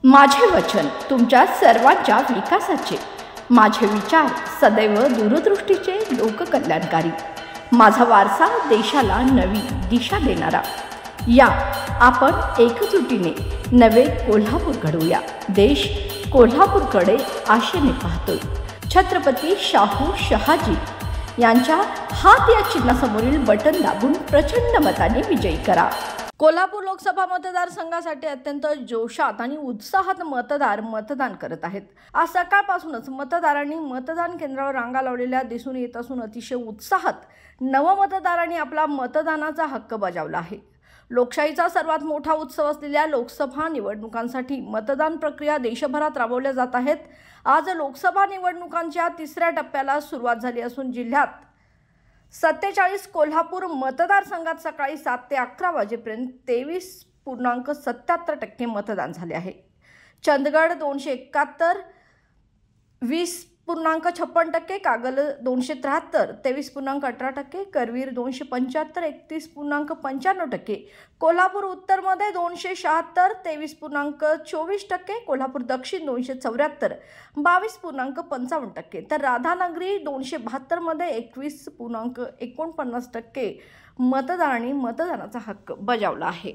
माझे वचन तुमच्या सर्वांच्या विकासाचे, माझे विचार सदैव दूरदृष्टीचे, लोककल्याणकारी, माझा वारसा देशाला नवी दिशा देणारा। या आपण एकजुटीने नवे कोल्हापूर घडवूया। देश कोल्हापूरकडे आशेने पाहतोय। छत्रपती शाहू शहाजी यांच्या हात या चिन्हासमोरील बटन दाबून प्रचंड मताने विजयी करा। कोल्हापूर लोकसभा मतदारसंघासाठी अत्यंत जोशात आणि उत्साहात मतदार मतदान करत आहेत। आज सकाळपासूनच मतदारांनी मतदान केंद्रावर रांगा लावलेल्या दिसून येत असून अतिशय उत्साहात नवमतदारांनी आपला मतदानाचा हक्क बजावला आहे। लोकशाहीचा सर्वात मोठा उत्सव असलेल्या लोकसभा निवडणुकांसाठी मतदान प्रक्रिया देशभरात राबवल्या जात आहेत। आज लोकसभा निवडणुकांच्या तिसऱ्या टप्प्याला सुरुवात झाली असून जिल्ह्यात 47 कोल्हापूर मतदारसंघात सकाळी 7 ते 11 वाजेपर्यंत 23.77% मतदान झाले आहे। चंदगड 271, 20.56%, कागल 273, 23.18%, करवीर 275, 31.95%, कोल्हापूर उत्तरमध्ये 276, 23.24%, कोल्हापूर दक्षिण 274, 22.55%, तर राधानगरी 272 मध्ये 21.49% मतदारांनी मतदानाचा हक्क बजावला आहे।